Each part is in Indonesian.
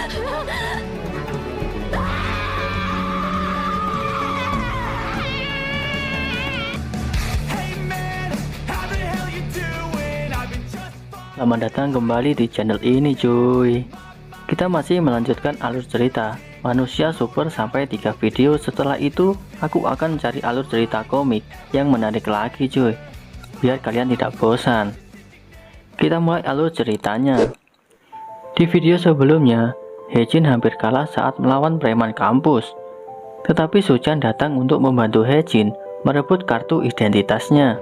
Selamat datang kembali di channel ini cuy. Kita masih melanjutkan alur cerita manusia super sampai 3 video. Setelah itu aku akan mencari alur cerita komik yang menarik lagi cuy, biar kalian tidak bosan. Kita mulai alur ceritanya. Di video sebelumnya Hejin hampir kalah saat melawan preman kampus, tetapi Suchan datang untuk membantu Hejin merebut kartu identitasnya.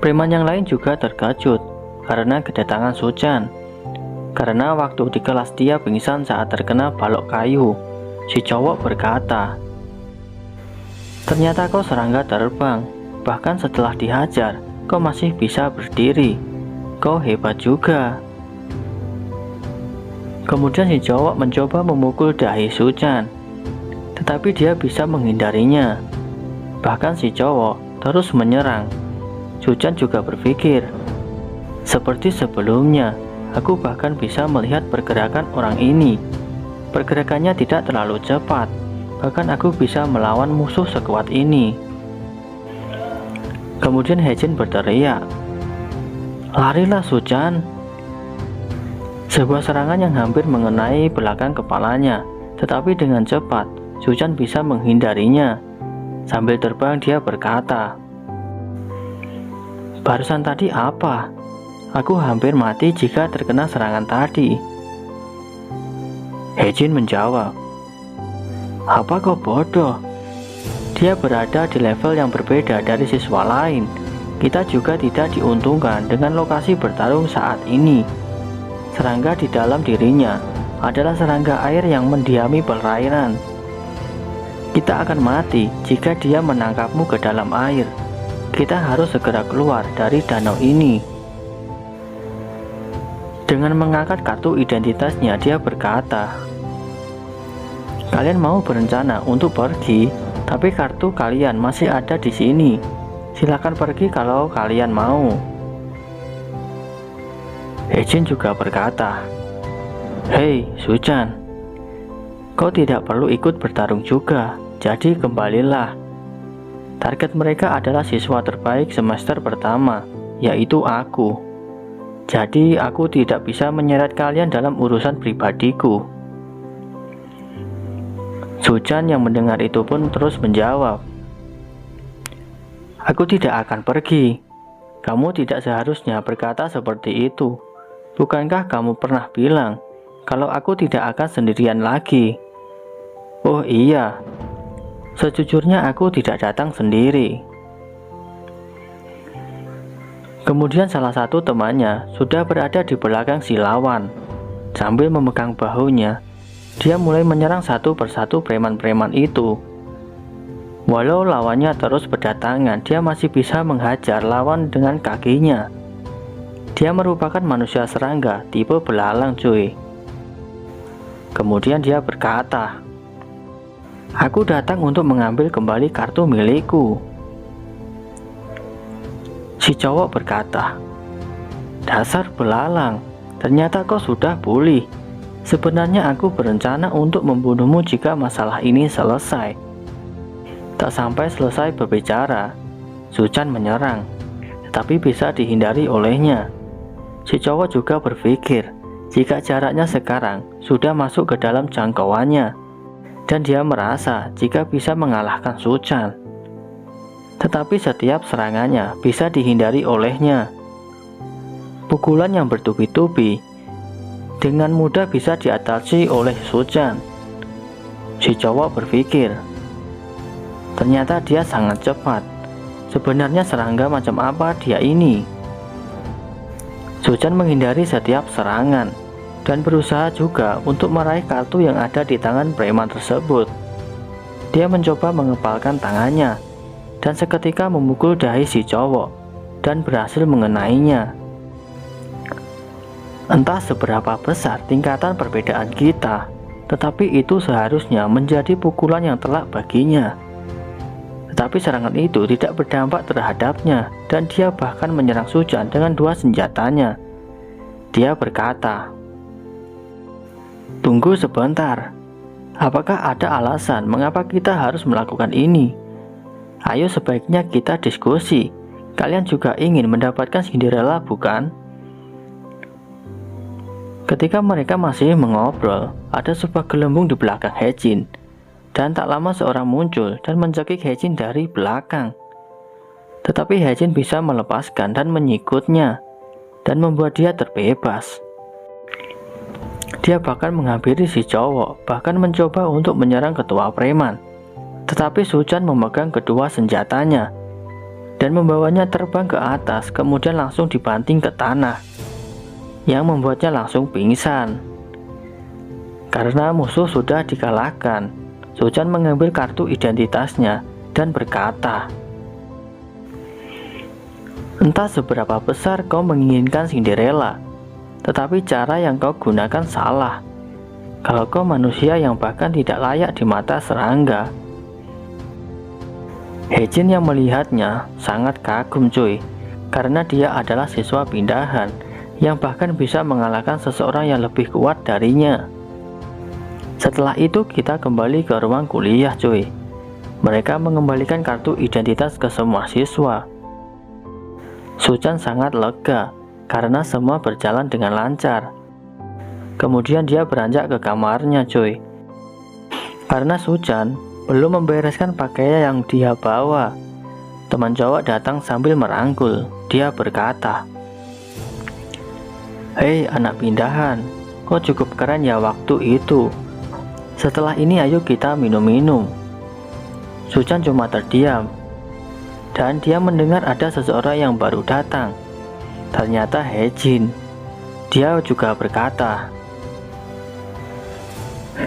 Preman yang lain juga terkejut karena kedatangan Suchan, karena waktu di kelas dia pingsan saat terkena balok kayu. Si cowok berkata, "Ternyata kau serangga terbang, bahkan setelah dihajar kau masih bisa berdiri. Kau hebat juga." Kemudian si cowok mencoba memukul dahi Suchan, tetapi dia bisa menghindarinya. Bahkan si cowok terus menyerang. Suchan juga berpikir, seperti sebelumnya, aku bahkan bisa melihat pergerakan orang ini. Pergerakannya tidak terlalu cepat, bahkan aku bisa melawan musuh sekuat ini. Kemudian Hejin berteriak, "Larilah Suchan!" Sebuah serangan yang hampir mengenai belakang kepalanya, tetapi dengan cepat Suchan bisa menghindarinya. Sambil terbang dia berkata, "Barusan tadi apa? Aku hampir mati jika terkena serangan tadi." Hejin menjawab, "Apa kau bodoh? Dia berada di level yang berbeda dari siswa lain. Kita juga tidak diuntungkan dengan lokasi bertarung saat ini. Serangga di dalam dirinya adalah serangga air yang mendiami perairan. Kita akan mati jika dia menangkapmu ke dalam air. Kita harus segera keluar dari danau ini." Dengan mengangkat kartu identitasnya, dia berkata, "Kalian mau berencana untuk pergi, tapi kartu kalian masih ada di sini. Silakan pergi kalau kalian mau." Hejin juga berkata, "Hei Suchan, kau tidak perlu ikut bertarung juga, jadi kembalilah. Target mereka adalah siswa terbaik semester pertama, yaitu aku. Jadi aku tidak bisa menyeret kalian dalam urusan pribadiku." Suchan yang mendengar itu pun terus menjawab, "Aku tidak akan pergi. Kamu tidak seharusnya berkata seperti itu. Bukankah kamu pernah bilang kalau aku tidak akan sendirian lagi?" "Oh iya, sejujurnya aku tidak datang sendiri." Kemudian salah satu temannya sudah berada di belakang si lawan. Sambil memegang bahunya, dia mulai menyerang satu persatu preman-preman itu. Walau lawannya terus berdatangan, dia masih bisa menghajar lawan dengan kakinya. Dia merupakan manusia serangga tipe belalang cuy. Kemudian dia berkata, "Aku datang untuk mengambil kembali kartu milikku." Si cowok berkata, "Dasar belalang, ternyata kau sudah pulih. Sebenarnya aku berencana untuk membunuhmu jika masalah ini selesai." Tak sampai selesai berbicara, Suchan menyerang, tetapi bisa dihindari olehnya. Si cowok juga berpikir jika jaraknya sekarang sudah masuk ke dalam jangkauannya, dan dia merasa jika bisa mengalahkan Suchan. Tetapi setiap serangannya bisa dihindari olehnya. Pukulan yang bertubi-tubi dengan mudah bisa diatasi oleh Suchan. Si cowok berpikir, ternyata dia sangat cepat. Sebenarnya serangga macam apa dia ini? Suchan menghindari setiap serangan dan berusaha juga untuk meraih kartu yang ada di tangan preman tersebut. Dia mencoba mengepalkan tangannya dan seketika memukul dahi si cowok dan berhasil mengenainya. Entah seberapa besar tingkatan perbedaan kita, tetapi itu seharusnya menjadi pukulan yang telak baginya. Tetapi serangan itu tidak berdampak terhadapnya, dan dia bahkan menyerang Suchan dengan dua senjatanya. Dia berkata, Tunggu sebentar. Apakah ada alasan mengapa kita harus melakukan ini? Ayo sebaiknya kita diskusi. Kalian juga ingin mendapatkan Cinderella, bukan? Ketika mereka masih mengobrol, ada sebuah gelembung di belakang Hye-jin. Dan tak lama seorang muncul dan mencekik Hye-jin dari belakang. Tetapi Hye-jin bisa melepaskan dan menyikutnya, dan membuat dia terbebas. Dia bahkan menghampiri si cowok, bahkan mencoba untuk menyerang ketua preman. Tetapi Suchan memegang kedua senjatanya dan membawanya terbang ke atas, kemudian langsung dibanting ke tanah, yang membuatnya langsung pingsan. Karena musuh sudah dikalahkan, Suchan mengambil kartu identitasnya dan berkata, "Entah seberapa besar kau menginginkan Cinderella, tetapi cara yang kau gunakan salah. Kalau kau manusia yang bahkan tidak layak di mata serangga." Hye-jin yang melihatnya sangat kagum cuy, karena dia adalah siswa pindahan yang bahkan bisa mengalahkan seseorang yang lebih kuat darinya. Setelah itu kita kembali ke ruang kuliah cuy. Mereka mengembalikan kartu identitas ke semua siswa. Suchan sangat lega karena semua berjalan dengan lancar. Kemudian dia beranjak ke kamarnya cuy. Karena Suchan belum membereskan pakaian yang dia bawa, teman cowok datang sambil merangkul. Dia berkata, "Hei anak pindahan, kau cukup keren ya waktu itu. Setelah ini ayo kita minum-minum." Suchan cuma terdiam, dan dia mendengar ada seseorang yang baru datang. Ternyata Hye-jin. Dia juga berkata,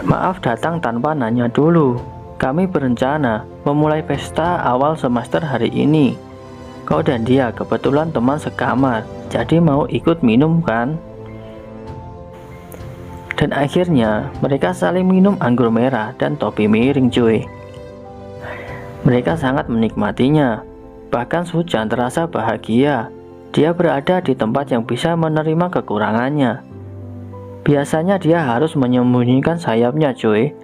"Maaf datang tanpa nanya dulu. Kami berencana memulai pesta awal semester hari ini. Kau dan dia kebetulan teman sekamar, jadi mau ikut minum kan?" Dan akhirnya mereka saling minum anggur merah dan topi miring cuy. Mereka sangat menikmatinya. Bahkan Suchan terasa bahagia. Dia berada di tempat yang bisa menerima kekurangannya. Biasanya dia harus menyembunyikan sayapnya cuy.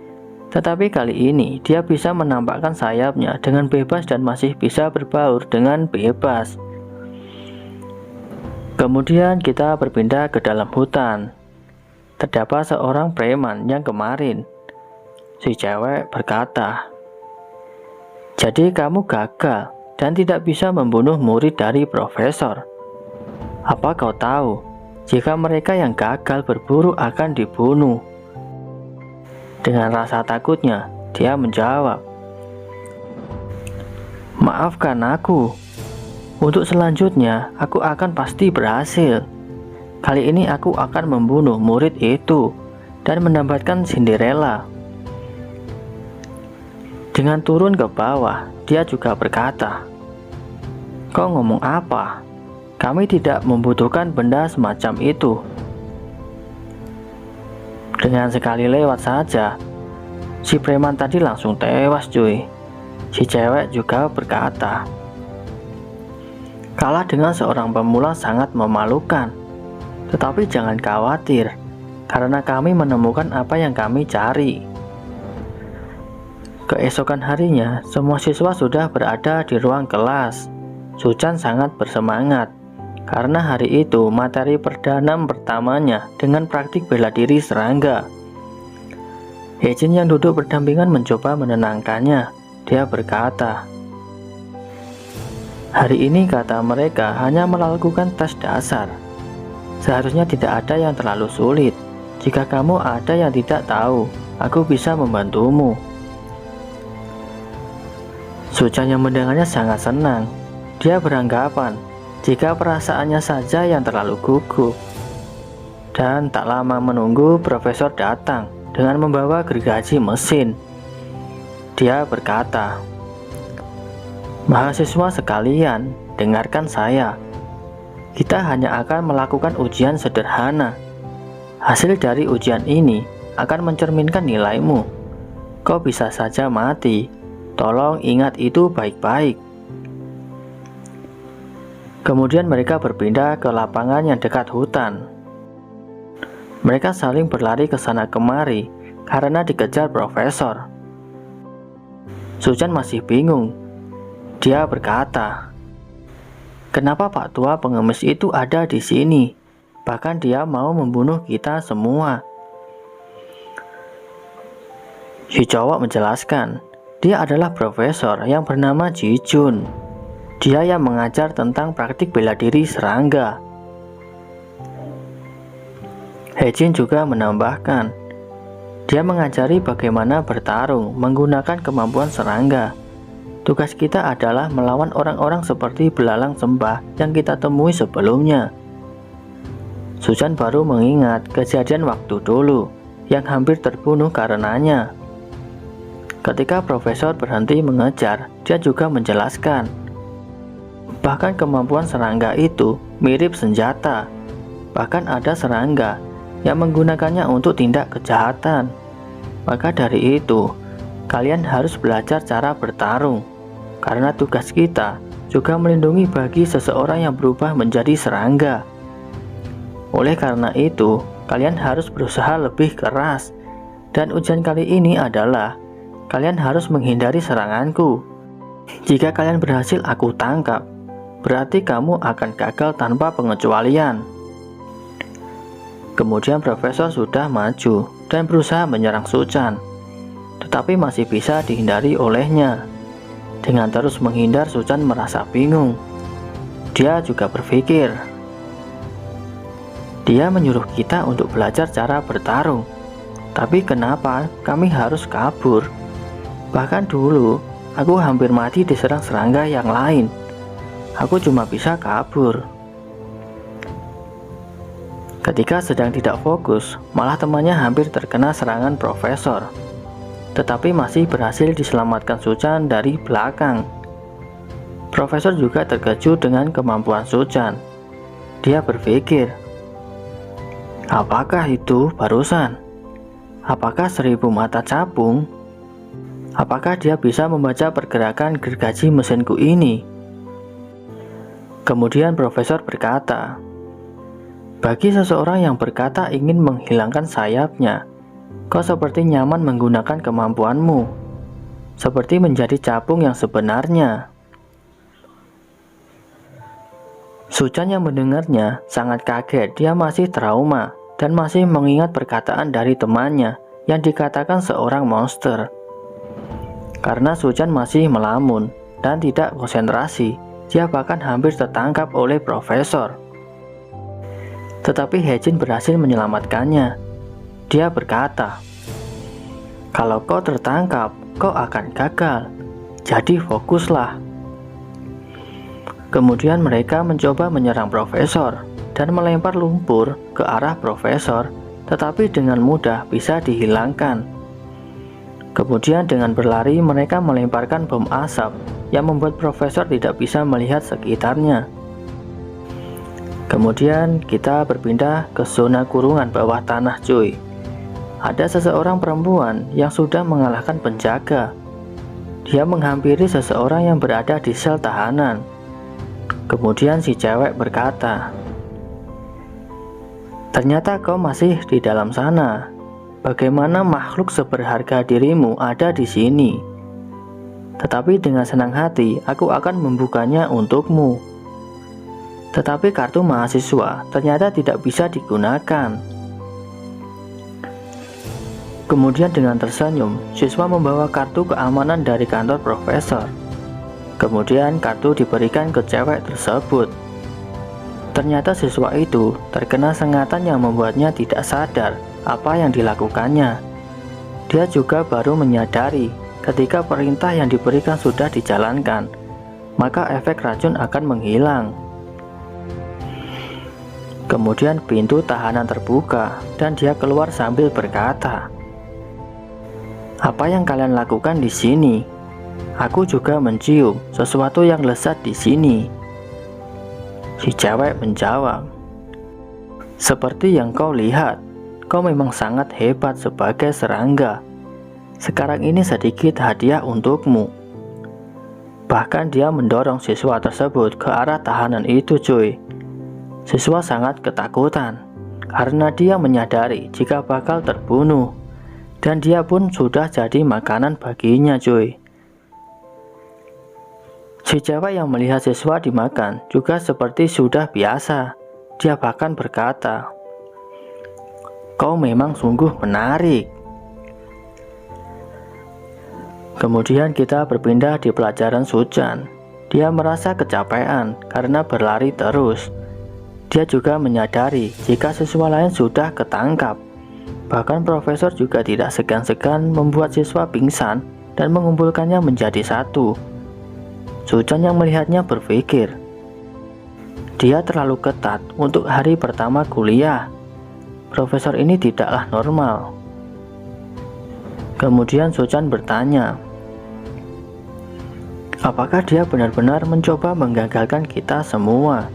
Tetapi kali ini dia bisa menampakkan sayapnya dengan bebas dan masih bisa berbaur dengan bebas. Kemudian kita berpindah ke dalam hutan. Terdapat seorang preman yang kemarin. Si cewek berkata, "Jadi kamu gagal dan tidak bisa membunuh murid dari profesor. Apa kau tahu, jika mereka yang gagal berburu akan dibunuh?" Dengan rasa takutnya, dia menjawab, "Maafkan aku. Untuk selanjutnya, aku akan pasti berhasil. Kali ini aku akan membunuh murid itu dan mendapatkan Cinderella." Dengan turun ke bawah, dia juga berkata, "Kau ngomong apa? Kami tidak membutuhkan benda semacam itu." Dengan sekali lewat saja, si preman tadi langsung tewas cuy. Si cewek juga berkata, "Kalah dengan seorang pemula sangat memalukan. Tetapi jangan khawatir, karena kami menemukan apa yang kami cari." Keesokan harinya, semua siswa sudah berada di ruang kelas. Suchan sangat bersemangat, karena hari itu materi perdana pertamanya dengan praktik bela diri serangga. Hye-jin yang duduk berdampingan mencoba menenangkannya. Dia berkata, "Hari ini kata mereka hanya melakukan tes dasar. Seharusnya tidak ada yang terlalu sulit. Jika kamu ada yang tidak tahu, aku bisa membantumu." Suchan yang mendengarnya sangat senang. Dia beranggapan jika perasaannya saja yang terlalu gugup. Dan tak lama menunggu, profesor datang dengan membawa gergaji mesin. Dia berkata, "Mahasiswa sekalian, dengarkan saya. Kita hanya akan melakukan ujian sederhana. Hasil dari ujian ini akan mencerminkan nilaimu. Kau bisa saja mati. Tolong ingat itu baik-baik." Kemudian mereka berpindah ke lapangan yang dekat hutan. Mereka saling berlari ke sana kemari karena dikejar profesor. Suchan masih bingung. Dia berkata, "Kenapa Pak Tua pengemis itu ada di sini? Bahkan dia mau membunuh kita semua." Si cowok menjelaskan, dia adalah profesor yang bernama Ji Jun. Dia yang mengajar tentang praktik bela diri serangga. Hejin juga menambahkan, dia mengajari bagaimana bertarung menggunakan kemampuan serangga. Tugas kita adalah melawan orang-orang seperti belalang sembah yang kita temui sebelumnya. Suchan baru mengingat kejadian waktu dulu yang hampir terbunuh karenanya. Ketika profesor berhenti mengejar, dia juga menjelaskan, bahkan kemampuan serangga itu mirip senjata. Bahkan ada serangga yang menggunakannya untuk tindak kejahatan. Maka dari itu, kalian harus belajar cara bertarung, karena tugas kita juga melindungi bagi seseorang yang berubah menjadi serangga. Oleh karena itu, kalian harus berusaha lebih keras. Dan ujian kali ini adalah, kalian harus menghindari seranganku. Jika kalian berhasil aku tangkap, berarti kamu akan gagal tanpa pengecualian. Kemudian profesor sudah maju dan berusaha menyerang Suchan, tetapi masih bisa dihindari olehnya. Dengan terus menghindar, Suchan merasa bingung. Dia juga berpikir, dia menyuruh kita untuk belajar cara bertarung, tapi kenapa kami harus kabur? Bahkan dulu, aku hampir mati diserang serangga yang lain. Aku cuma bisa kabur. Ketika sedang tidak fokus, malah temannya hampir terkena serangan profesor, tetapi masih berhasil diselamatkan Suchan dari belakang. Profesor juga terkejut dengan kemampuan Suchan. Dia berpikir, apakah itu barusan? Apakah 1000 mata capung? Apakah dia bisa membaca pergerakan gergaji mesinku ini? Kemudian profesor berkata, bagi seseorang yang berkata ingin menghilangkan sayapnya, kau seperti nyaman menggunakan kemampuanmu, seperti menjadi capung yang sebenarnya. Suchan yang mendengarnya sangat kaget. Dia masih trauma dan masih mengingat perkataan dari temannya yang dikatakan seorang monster. Karena Suchan masih melamun dan tidak konsentrasi, dia bahkan hampir tertangkap oleh profesor. Tetapi Hejin berhasil menyelamatkannya. Dia berkata, kalau kau tertangkap, kau akan gagal. Jadi fokuslah. Kemudian mereka mencoba menyerang profesor dan melempar lumpur ke arah profesor, tetapi dengan mudah bisa dihilangkan. Kemudian dengan berlari mereka melemparkan bom asap yang membuat profesor tidak bisa melihat sekitarnya. Kemudian kita berpindah ke zona kurungan bawah tanah, cuy. Ada seseorang perempuan yang sudah mengalahkan penjaga. Dia menghampiri seseorang yang berada di sel tahanan. Kemudian si cewek berkata, ternyata kau masih di dalam sana. Bagaimana makhluk seberharga dirimu ada di sini? Tetapi dengan senang hati aku akan membukanya untukmu. Tetapi kartu mahasiswa ternyata tidak bisa digunakan. Kemudian dengan tersenyum, siswa membawa kartu keamanan dari kantor profesor. Kemudian kartu diberikan ke cewek tersebut. Ternyata siswa itu terkena sengatan yang membuatnya tidak sadar apa yang dilakukannya. Dia juga baru menyadari ketika perintah yang diberikan sudah dijalankan, maka efek racun akan menghilang. Kemudian pintu tahanan terbuka dan dia keluar sambil berkata, apa yang kalian lakukan di sini? Aku juga mencium sesuatu yang lezat di sini. Si cewek menjawab, seperti yang kau lihat, kau memang sangat hebat sebagai serangga. Sekarang ini sedikit hadiah untukmu. Bahkan dia mendorong siswa tersebut ke arah tahanan itu, cuy. Siswa sangat ketakutan karena dia menyadari jika bakal terbunuh. Dan dia pun sudah jadi makanan baginya, cuy. Si cewek yang melihat siswa dimakan juga seperti sudah biasa. Dia bahkan berkata, "Kau memang sungguh menarik." Kemudian kita berpindah di pelajaran Suchan. Dia merasa kecapean karena berlari terus. Dia juga menyadari jika siswa lain sudah ketangkap. Bahkan profesor juga tidak segan-segan membuat siswa pingsan dan mengumpulkannya menjadi satu. Suchan yang melihatnya berpikir, dia terlalu ketat untuk hari pertama kuliah. Profesor ini tidaklah normal. Kemudian Suchan bertanya, apakah dia benar-benar mencoba menggagalkan kita semua?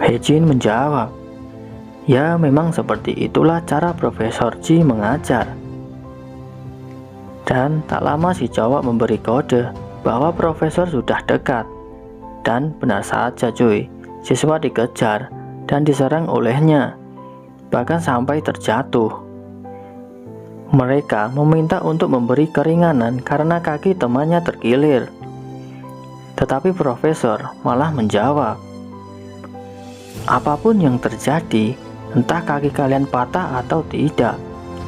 Hejin menjawab, ya memang seperti itulah cara Profesor Ji mengajar. Dan tak lama si cowok memberi kode bahwa profesor sudah dekat. Dan benar saja cuy, siswa dikejar dan diserang olehnya, bahkan sampai terjatuh. Mereka meminta untuk memberi keringanan karena kaki temannya terkilir. Tetapi profesor malah menjawab, apapun yang terjadi, entah kaki kalian patah atau tidak,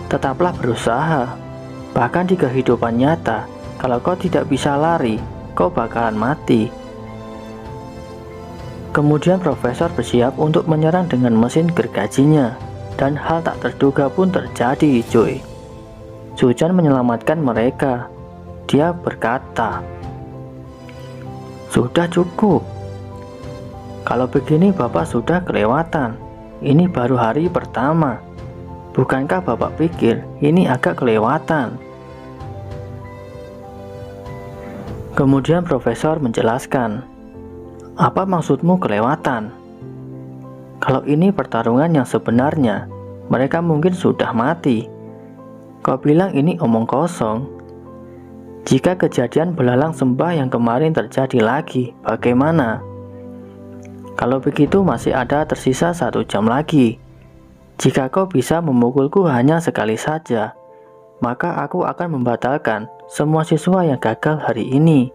tetaplah berusaha. Bahkan di kehidupan nyata, kalau kau tidak bisa lari, kau bakalan mati. Kemudian profesor bersiap untuk menyerang dengan mesin gergajinya, dan hal tak terduga pun terjadi, cuy. Suchan menyelamatkan mereka. Dia berkata, sudah cukup. Kalau begini Bapak sudah kelewatan. Ini baru hari pertama. Bukankah Bapak pikir ini agak kelewatan? Kemudian profesor menjelaskan, apa maksudmu kelewatan? Kalau ini pertarungan yang sebenarnya, mereka mungkin sudah mati. Kau bilang ini omong kosong. Jika kejadian belalang sembah yang kemarin terjadi lagi, bagaimana? Kalau begitu masih ada tersisa 1 jam lagi. Jika kau bisa memukulku hanya sekali saja, maka aku akan membatalkan semua siswa yang gagal hari ini.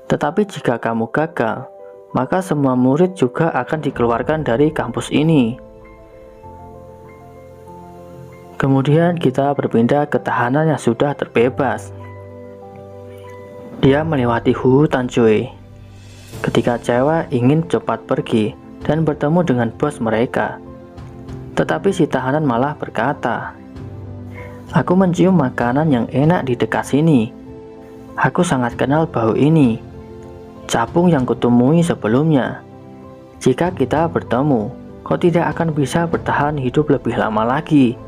Tetapi jika kamu gagal, maka semua murid juga akan dikeluarkan dari kampus ini. Kemudian kita berpindah ke tahanan yang sudah terbebas. Dia melewati hutan, cuy. Ketika cewek ingin cepat pergi dan bertemu dengan bos mereka, tetapi si tahanan malah berkata, aku mencium makanan yang enak di dekat sini. Aku sangat kenal bau ini. Capung yang kutemui sebelumnya. Jika kita bertemu, kau tidak akan bisa bertahan hidup lebih lama lagi.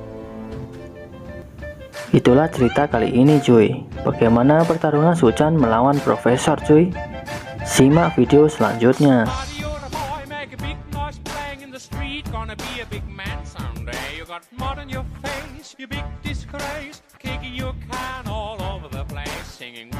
Itulah cerita kali ini, cuy. Bagaimana pertarungan Suchan melawan Profesor, cuy? Simak video selanjutnya. You big disgrace, kicking your can all over the place, singing